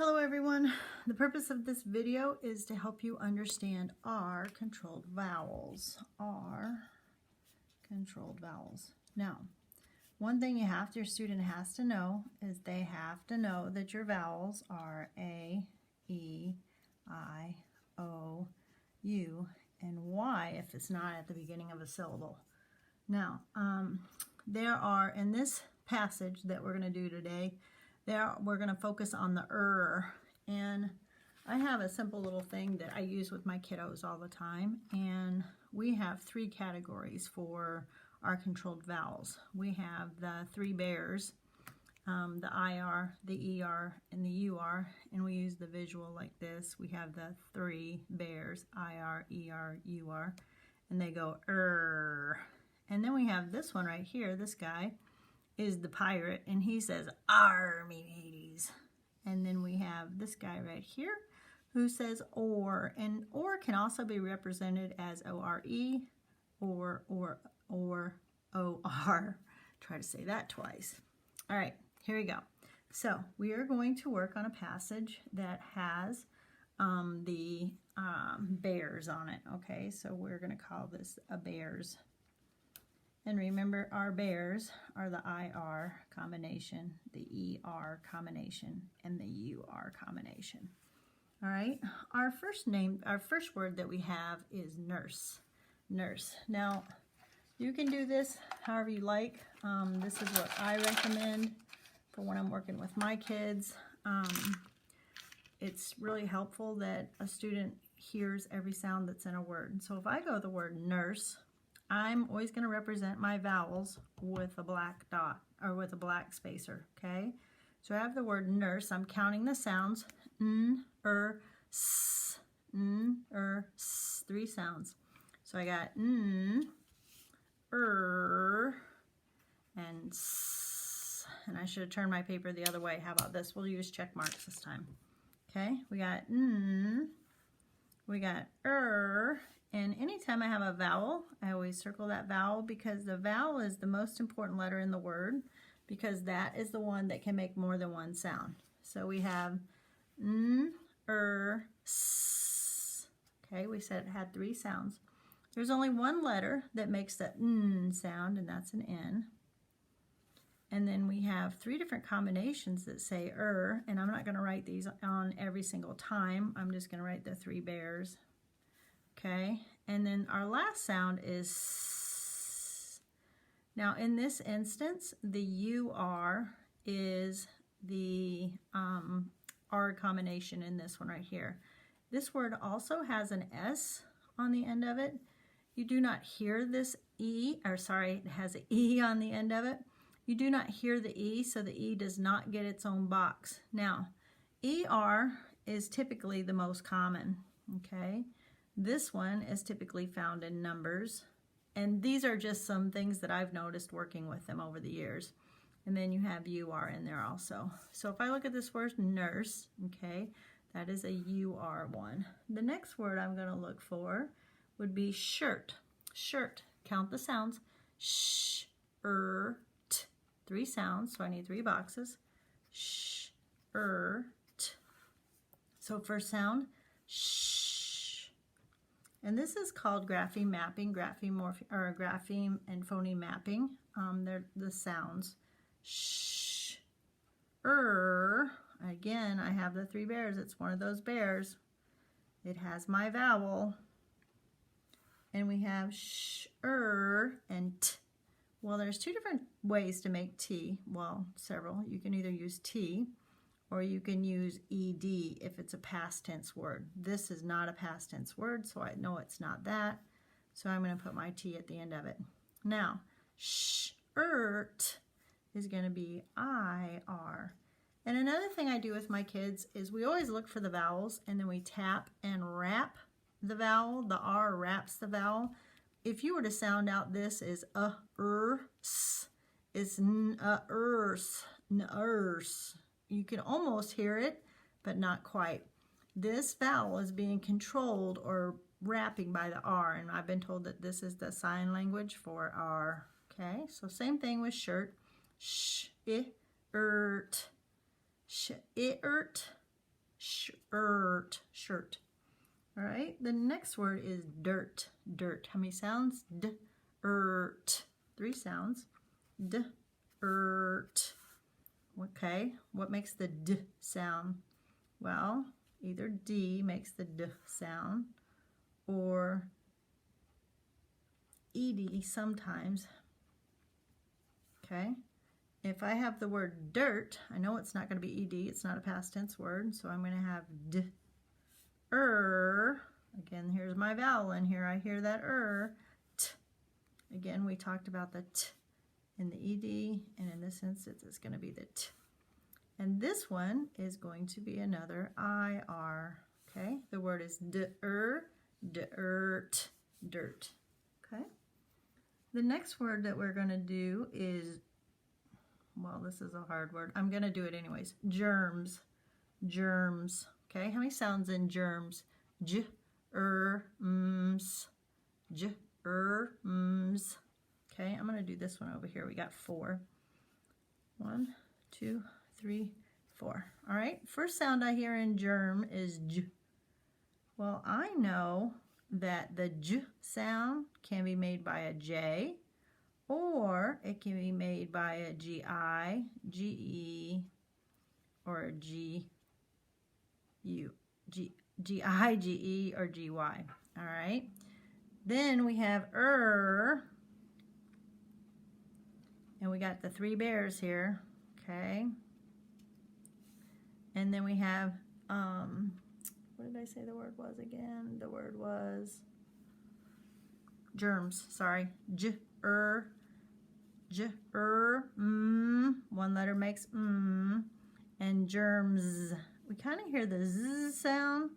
Hello everyone. The purpose of this video is to help you understand our controlled vowels. Now, one thing your student has to know is they have to know that your vowels are A, E, I, O, U, and Y if it's not at the beginning of a syllable. Now, there are, in this passage that we're going to do today, we're going to focus on the and I have a simple little thing that I use with my kiddos all the time, and we have three categories for our controlled vowels. We have the three bears, the IR, the ER, and the UR, and we use the visual like this. We have the three bears, IR, ER, UR, and they go and then we have this one right here. This guy is the pirate, and he says "Arr, me mateys." And then we have this guy right here who says or, and or can also be represented as O-R-E or O-R. Try to say that twice. All right, here we go. So we are going to work on a passage that has the bears on it. Okay, so we're going to call this a bears. And remember, our bears are the IR combination, the ER combination, and the UR combination. All right, our first word that we have is nurse. Nurse. Now, you can do this however you like. This is what I recommend for when I'm working with my kids. It's really helpful that a student hears every sound that's in a word. So if I go the word nurse, I'm always going to represent my vowels with a black dot or with a black spacer, okay? So I have the word nurse. I'm counting the sounds. N, s, s, three sounds. So I got n, and s. And I should have turned my paper the other way. How about this? We'll use check marks this time. Okay, we got n, we got and anytime I have a vowel, I always circle that vowel because the vowel is the most important letter in the word, because that is the one that can make more than one sound. So we have n, s. Okay, we said it had three sounds. There's only one letter that makes the n sound, and that's an N. And then we have three different combinations that say and I'm not going to write these on every single time. I'm just going to write the three bears. Okay, and then our last sound is s. Now in this instance, the UR is the R combination in this one right here. This word also has an S on the end of it. You do not hear this E, or sorry, it has an E on the end of it. You do not hear the E, so the E does not get its own box. Now, ER is typically the most common, okay? This one is typically found in numbers, and these are just some things that I've noticed working with them over the years. And then you have UR in there also. So if I look at this word nurse, okay, that is a UR one. The next word I'm going to look for would be shirt. Shirt. Count the sounds. Sh, t. Three sounds, so I need three boxes. Sh, t. So first sound, sh. And this is called grapheme mapping, grapheme and phony mapping. They're the sounds. Sh, Again, I have the three bears. It's one of those bears. It has my vowel. And we have sh, and t. Well, there's two different ways to make T. Well, several. You can either use T, or you can use ED if it's a past tense word. This is not a past tense word, so I know it's not that. So I'm going to put my T at the end of it. Now, shirt is going to be IR. And another thing I do with my kids is we always look for the vowels, and then we tap and wrap the vowel. The R wraps the vowel. If you were to sound out this as s, it's n-ers. You can almost hear it, but not quite. This vowel is being controlled or wrapping by the R, and I've been told that this is the sign language for R. Okay, so same thing with shirt. Sh-i-ert. Sh-i-ert. shirt, shirt. All right, the next word is dirt, dirt. How many sounds? D, ert. 3 sounds. D, ert. Okay, what makes the D sound? Well, either D makes the D sound or ED sometimes. Okay, if I have the word dirt, I know it's not going to be ED, it's not a past tense word, so I'm going to have D, again, here's my vowel in here, I hear that T. Again, we talked about the T in the ED, and in this instance, it's going to be the T. And this one is going to be another IR, okay? The word is dirt, dirt, okay? The next word that we're going to do is, well, this is a hard word. I'm going to do it anyways. Germs, germs, okay? How many sounds in germs? J, ms, j, ms. Okay, I'm going to do this one over here. We got 4. 1, 2, 3, 4. All right, first sound I hear in germ is J. Well, I know that the J sound can be made by a J, or it can be made by a GI, GE, or a GI, GE, or GY. All right, then we have and we got the 3 bears here, okay? And then we have, what did I say the word was again? The word was germs, sorry. One letter makes and germs. We kind of hear the Z sound.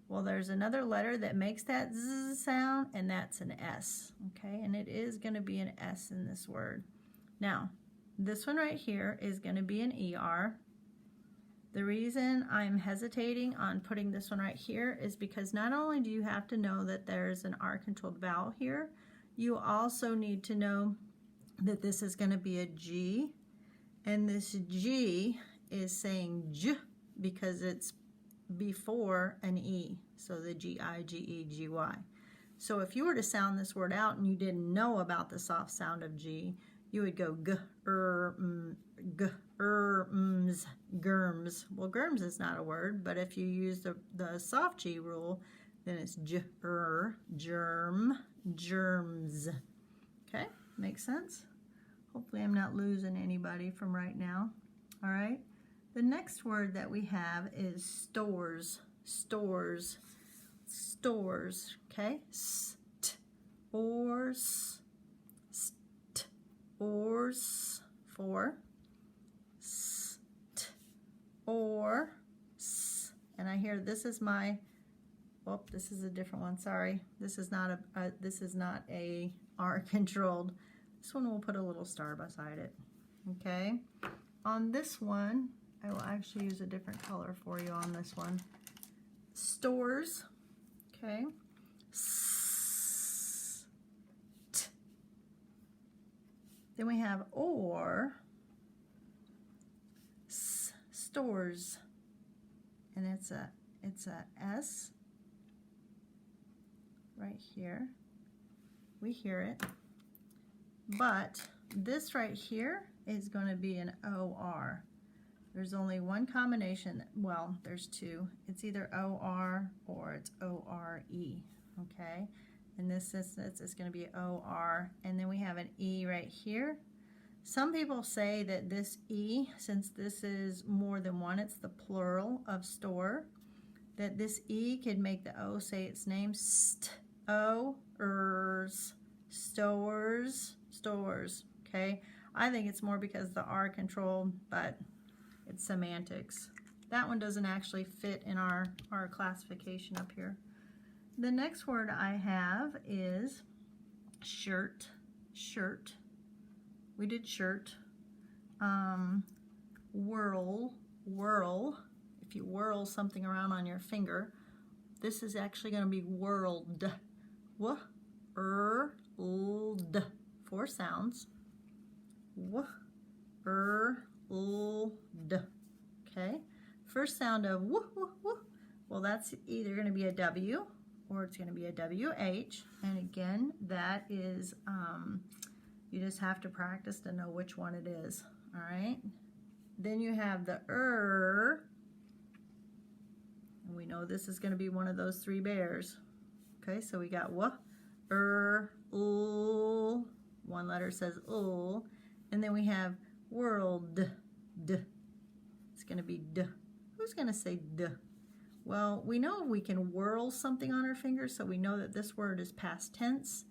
Well, there's another letter that makes that Z sound, and that's an S, okay? And it is going to be an S in this word. Now, this one right here is going to be an ER. The reason I'm hesitating on putting this one right here is because not only do you have to know that there's an R-controlled vowel here, you also need to know that this is going to be a G, and this G is saying J because it's before an E, so the G-I, G-E, G-Y. So if you were to sound this word out and you didn't know about the soft sound of G, you would go germs. Well, germs is not a word, but if you use the soft G rule, then it's germ, germs. Okay, makes sense? Hopefully I'm not losing anybody from right now. All right, the next word that we have is stores, stores, stores, okay? Stores, ors, 4, st, or, s, and I hear this is my, oh, this is a different one, sorry. This is not a R controlled. This one we'll put a little star beside it, okay? On this one, I will actually use a different color for you on this one. Stores, okay? Then we have or, stores, and it's a S right here. We hear it, but this right here is going to be an OR. There's only one combination, well, there's 2. It's either OR or it's ORE, okay? In this instance, it's going to be OR, and then we have an E right here. Some people say that this E, since this is more than one, it's the plural of store, that this E could make the O say its name, stores, stores, stores, okay? I think it's more because the R controlled, but it's semantics. That one doesn't actually fit in our classification up here. The next word I have is shirt, shirt. We did shirt. Whirl, whirl. If you whirl something around on your finger, this is actually going to be whirled. Whirled. 4 sounds. Whirled. Okay. first sound of woo, woo, woo. Well, that's either going to be a W or it's going to be a WH. And again, that is, you just have to practice to know which one it is. All right. Then you have the and we know this is going to be one of those three bears. Okay, so we got w, l. One letter says l, and then we have world, d. It's going to be d. Who's going to say d? Well, we know we can whirl something on our fingers, so we know that this word is past tense.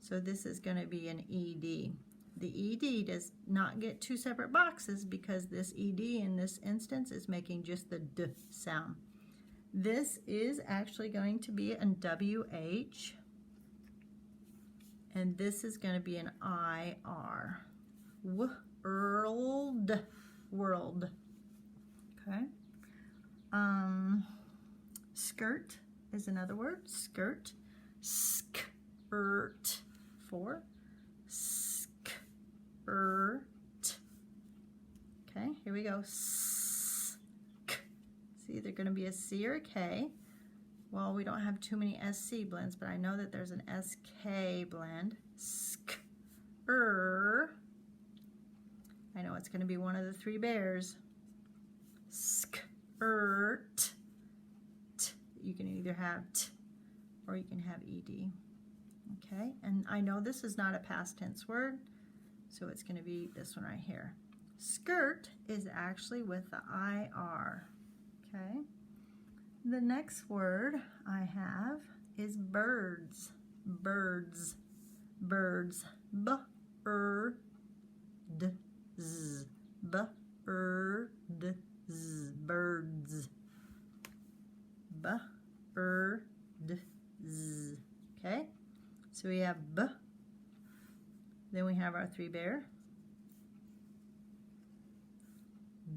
So this is going to be an ed. The ed does not get two separate boxes because this ed in this instance is making just the d sound. This is actually going to be an WH, and this is going to be an IR. World, world. Okay. Skirt is another word. Skirt. Skirt. 4. Skirt. Okay, here we go. It's either going to be a C or a K. Well, we don't have too many SC blends, but I know that there's an SK blend. I know it's going to be one of the three bears. Skirt. You can either have T or you can have ED. Okay, and I know this is not a past tense word, so it's going to be this one right here. Skirt is actually with the IR. Okay. The next word I have is birds. Birds. Birds. B-er-d-z. B-er-d-z. Birds. B-er-d-z. Okay? So we have B. Then we have our three bear.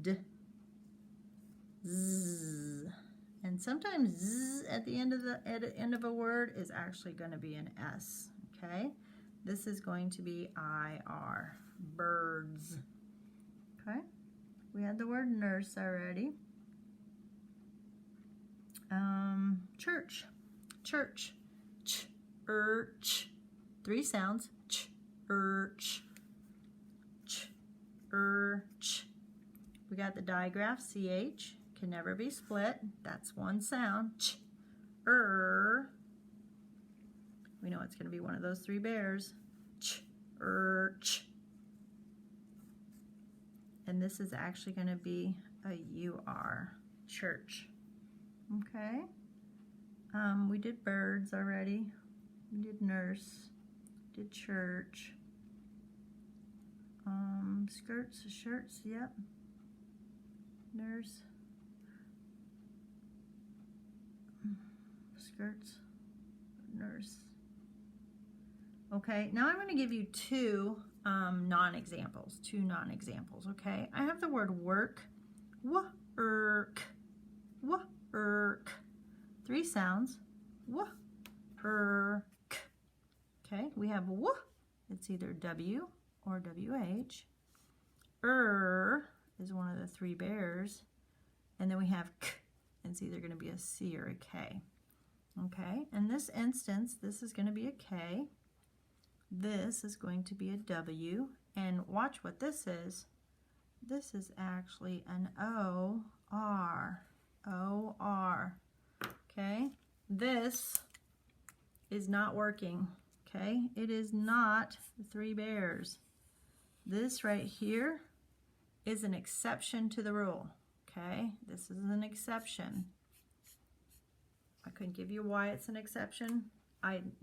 D. Z. And sometimes Z at the end of a word is actually going to be an S. Okay? This is going to be IR. Birds. Okay? We had the word nurse already. Church. Church. Ch-er-ch. Three sounds. Ch-er-ch. Ch-er-ch. We got the digraph, CH. Can never be split. That's one sound. Ch-er. We know it's going to be one of those three bears. Ch-er-ch. And this is actually going to be a UR. Church. Okay. We did birds already. We did nurse. Did church. Skirts, shirts, yep. Nurse. Skirts. Nurse. Okay, now I'm going to give you two non-examples. Okay? I have the word work. W-erk. W-erk. Three sounds. W-erk. Okay, we have W. It's either W or WH. Is one of the three bears. And then we have K. It's either going to be a C or a K. Okay, in this instance, this is going to be a K. This is going to be a W. And watch what this is. This is actually an O-R. O-R. Okay, this is not working. Okay, it is not the three bears. This right here is an exception to the rule. Okay, this is an exception. I couldn't give you why it's an exception.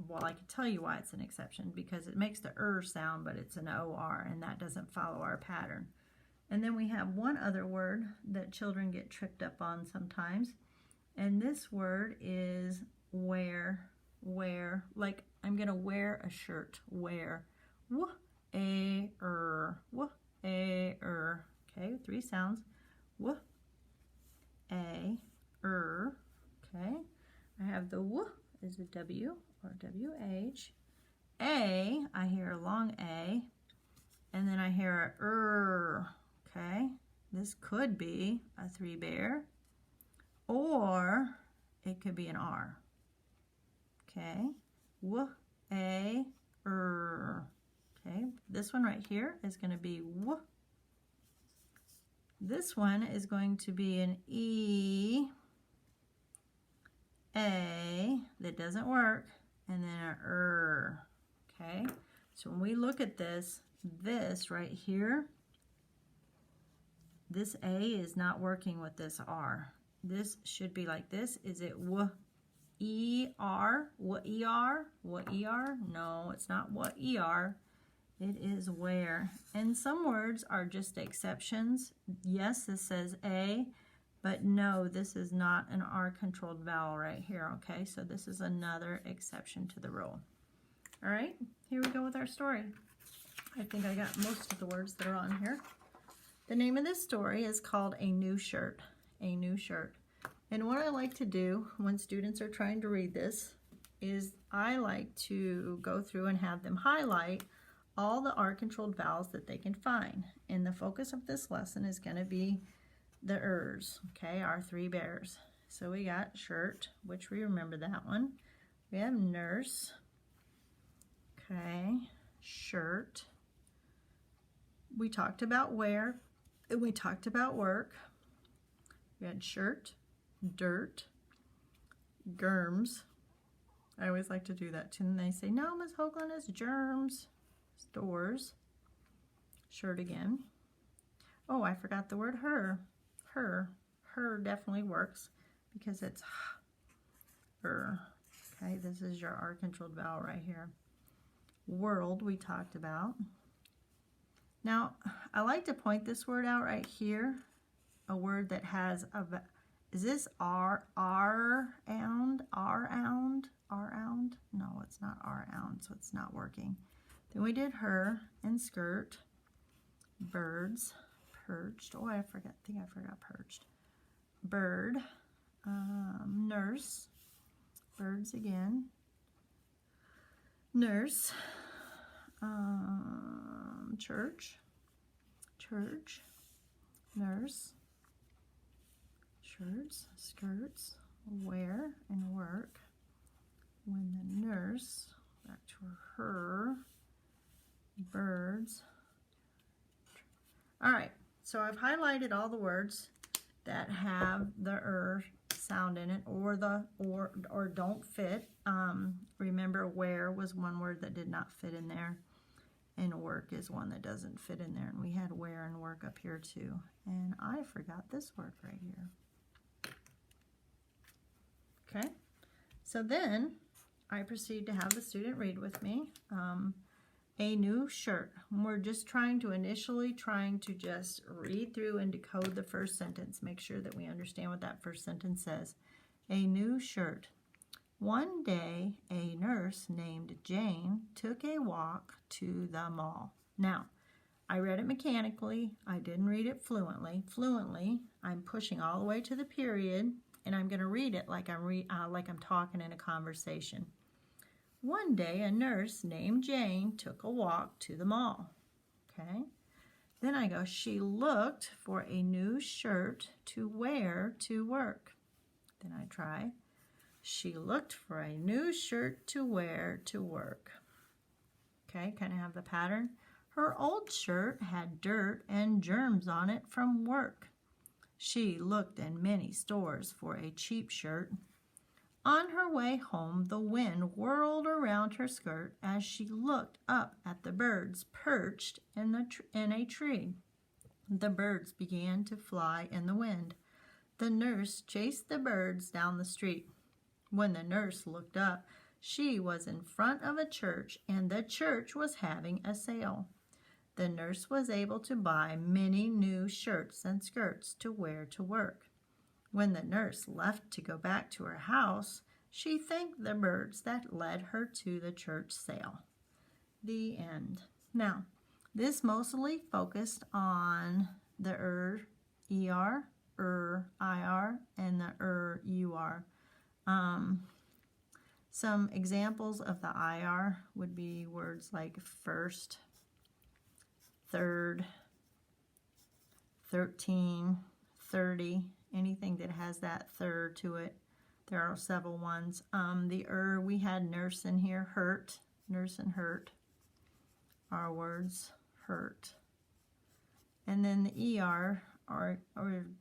Well, I could tell you why it's an exception because it makes the sound, but it's an OR, and that doesn't follow our pattern. And then we have one other word that children get tripped up on sometimes, and this word is wear. Wear, like I'm gonna wear a shirt. Wear. W-a-er. W-a-er. Okay, three sounds. W-a-er. Okay, I have the W is a W or WH. A, I hear a long A, and then I hear a Okay, this could be a three bear. or it could be an R. Okay, w, a, okay, this one right here is going to be w. This one is going to be an E, A, that doesn't work, and then an okay? So when we look at this right here, this A is not working with this R. This should be like this. Is it w, E-R, what E-R, what E-R? No, it's not what E-R. It is where. And some words are just exceptions. Yes, this says A, but no, this is not an R-controlled vowel right here, okay? So this is another exception to the rule. All right, here we go with our story. I think I got most of the words that are on here. The name of this story is called A New Shirt. A New Shirt. And what I like to do when students are trying to read this is I like to go through and have them highlight all the R-controlled vowels that they can find. And the focus of this lesson is going to be the ers, okay, our three bears. So we got shirt, which we remember that one. We have nurse, okay, shirt. We talked about wear, and we talked about work. We had shirt, dirt, germs. I always like to do that too. And they say, no, Ms. Hoagland, it's germs. Stores, shirt again. Oh, I forgot the word her. Her definitely works because it's her. Okay, this is your R-controlled vowel right here. World we talked about. Now, I like to point this word out right here. A word that has a, is this R-ound? No, it's not R-ound, so it's not working. Then we did her and skirt, birds, perched. Oh, I think I forgot perched. Bird, nurse, birds again, nurse, church, nurse, shirts, skirts, wear and work. When the nurse, back to her, birds. All right, so I've highlighted all the words that have the sound in it, or don't fit. Remember, where was one word that did not fit in there, and work is one that doesn't fit in there. And we had where and work up here too. And I forgot this word right here. Okay, so then I proceed to have the student read with me. A new shirt. We're just initially trying to just read through and decode the first sentence. Make sure that we understand what that first sentence says. A new shirt. One day, a nurse named Jane took a walk to the mall. Now, I read it mechanically. I didn't read it fluently. Fluently, I'm pushing all the way to the period, and I'm going to read it like I'm talking in a conversation. One day, a nurse named Jane took a walk to the mall. Okay. Then I go, she looked for a new shirt to wear to work. Then I try, she looked for a new shirt to wear to work. Okay, kind of have the pattern. Her old shirt had dirt and germs on it from work. She looked in many stores for a cheap shirt. On her way home, the wind whirled around her skirt as she looked up at the birds perched in a tree. The birds began to fly in the wind. The nurse chased the birds down the street. When the nurse looked up, she was in front of a church, and the church was having a sale. The nurse was able to buy many new shirts and skirts to wear to work. When the nurse left to go back to her house, she thanked the birds that led her to the church sale. The end. Now, this mostly focused on the er, ir, and the ur. Some examples of the ir would be words like first, third, 13, 30, anything that has that third to it. There are several ones. The we had nurse in here, hurt, nurse and hurt are words, hurt. And then the ER are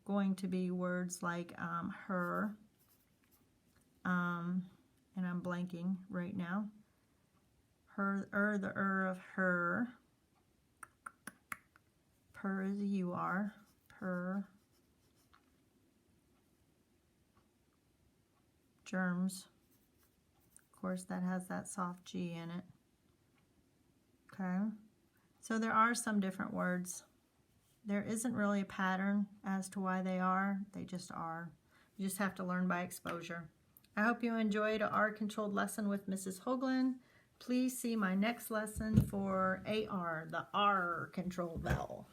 going to be words like her, and I'm blanking right now. Her, the of her. Per is a UR, per. Germs. Of course, that has that soft G in it. Okay. So there are some different words. There isn't really a pattern as to why they are. They just are. You just have to learn by exposure. I hope you enjoyed our controlled lesson with Mrs. Hoagland. Please see my next lesson for AR, the R controlled vowel.